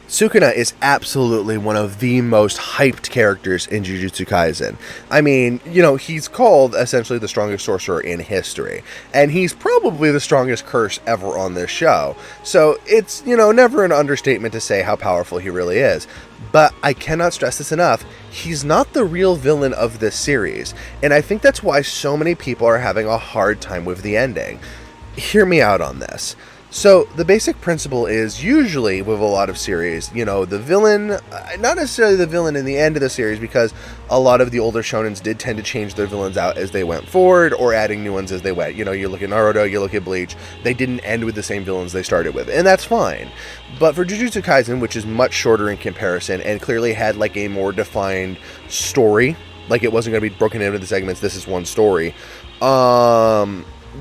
Sukuna is absolutely one of the most hyped characters in Jujutsu Kaisen. I mean, he's called essentially the strongest sorcerer in history, and he's probably the strongest curse ever on this show. So it's, never an understatement to say how powerful he really is. But I cannot stress this enough, he's not the real villain of this series, and I think that's why so many people are having a hard time with the ending. Hear me out on this. So, the basic principle is, usually with a lot of series, the villain, not necessarily the villain in the end of the series, because a lot of the older shonens did tend to change their villains out as they went forward, or adding new ones as they went. You look at Naruto, you look at Bleach, they didn't end with the same villains they started with, and that's fine. But for Jujutsu Kaisen, which is much shorter in comparison, and clearly had like a more defined story, like it wasn't going to be broken into the segments, this is one story,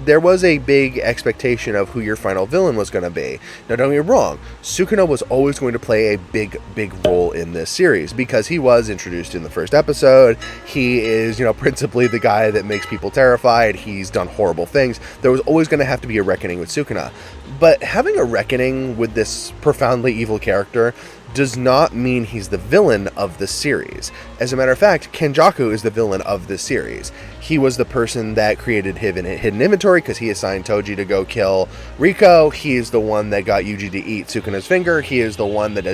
there was a big expectation of who your final villain was going to be. Now, don't get me wrong, Sukuna was always going to play a big role in this series because he was introduced in the first episode. He is, principally the guy that makes people terrified. He's done horrible things. There was always going to have to be a reckoning with Sukuna. But having a reckoning with this profoundly evil character does not mean he's the villain of the series. As a matter of fact, Kenjaku is the villain of this series. He was the person that created Hidden Inventory because he assigned Toji to go kill Riko. He is the one that got Yuji to eat Sukuna's finger. He is the one that,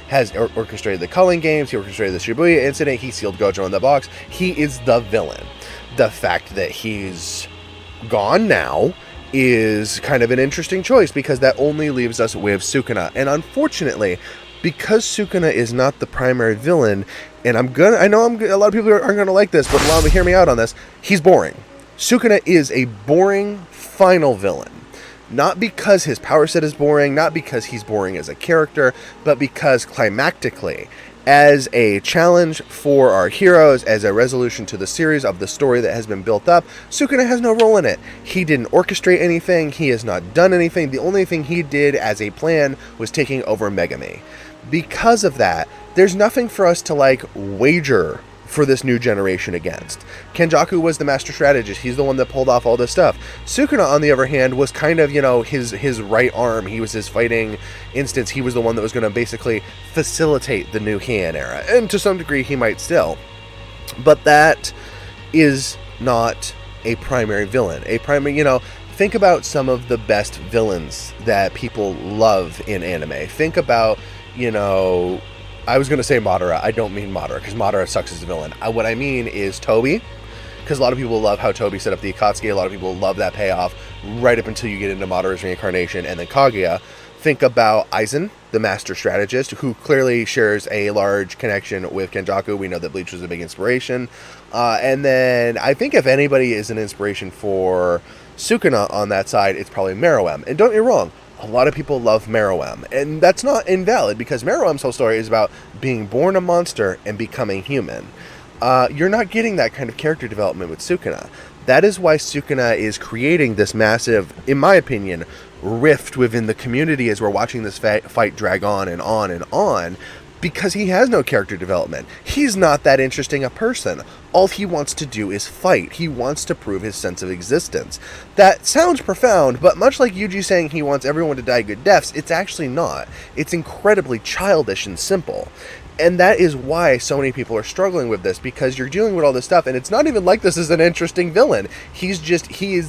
has orchestrated the culling games. He orchestrated the Shibuya incident. He sealed Gojo in the box. He is the villain. The fact that he's gone now is kind of an interesting choice because that only leaves us with Sukuna. And unfortunately, because Sukuna is not the primary villain, and a lot of people aren't going to like this, but allow me to hear me out on this, he's boring. Sukuna is a boring final villain. Not because his power set is boring, not because he's boring as a character, but because climactically, as a challenge for our heroes, as a resolution to the series of the story that has been built up, Sukuna has no role in it. He didn't orchestrate anything, he has not done anything. The only thing he did as a plan was taking over Megami. Because of that, there's nothing for us to wager for this new generation against. Kenjaku was the master strategist. He's the one that pulled off all this stuff. Sukuna, on the other hand, was kind of, his right arm. He was his fighting instance. He was the one that was going to basically facilitate the new Heian era. And to some degree, he might still. But that is not a primary villain. Think about some of the best villains that people love in anime. Think about, I was going to say Madara. I don't mean Madara, because Madara sucks as a villain. What I mean is Tobi, because a lot of people love how Tobi set up the Akatsuki. A lot of people love that payoff right up until you get into Madara's reincarnation, and then Kaguya. Think about Aizen, the master strategist, who clearly shares a large connection with Kenjaku. We know that Bleach was a big inspiration. And then I think if anybody is an inspiration for Sukuna on that side, it's probably Meruem. And don't get me wrong, a lot of people love Meruem, and that's not invalid because Meruem's whole story is about being born a monster and becoming human. You're not getting that kind of character development with Sukuna. That is why Sukuna is creating this massive, in my opinion, rift within the community as we're watching this fight drag on and on and on, because he has no character development. He's not that interesting a person. All he wants to do is fight. He wants to prove his sense of existence. That sounds profound, but much like Yuji saying he wants everyone to die good deaths, it's actually not. It's incredibly childish and simple. And that is why so many people are struggling with this, because you're dealing with all this stuff, and it's not even like this is an interesting villain. He is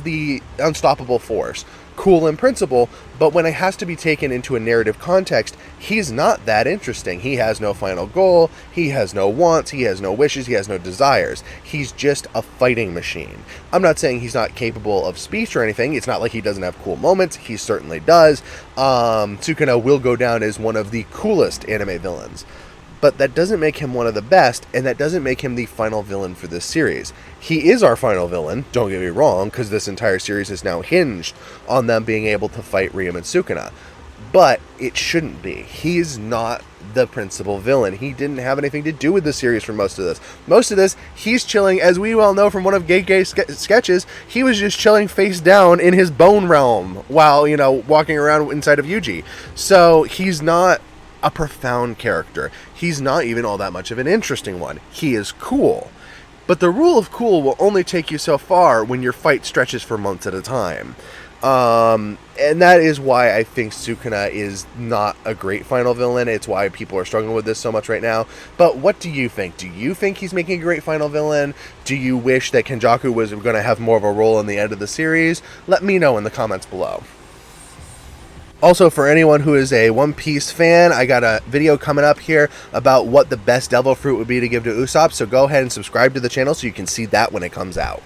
the unstoppable force. Cool in principle, but when it has to be taken into a narrative context, he's not that interesting. He has no final goal, he has no wants, he has no wishes, he has no desires. He's just a fighting machine. I'm not saying he's not capable of speech or anything. It's not like he doesn't have cool moments. He certainly does. Sukuna will go down as one of the coolest anime villains. But that doesn't make him one of the best, and that doesn't make him the final villain for this series. He is our final villain, don't get me wrong, because this entire series is now hinged on them being able to fight Riem and Sukuna. But it shouldn't be. He's not the principal villain. He didn't have anything to do with the series for most of this. Most of this, he's chilling, as we well know from one of Gei's sketches, he was just chilling face down in his bone realm while, walking around inside of Yuji. So he's not a profound character. He's not even all that much of an interesting one. He is cool. But the rule of cool will only take you so far when your fight stretches for months at a time. And that is why I think Sukuna is not a great final villain. It's why people are struggling with this so much right now. But what do you think? Do you think he's making a great final villain? Do you wish that Kenjaku was going to have more of a role in the end of the series? Let me know in the comments below. Also, for anyone who is a One Piece fan, I got a video coming up here about what the best devil fruit would be to give to Usopp, so go ahead and subscribe to the channel so you can see that when it comes out.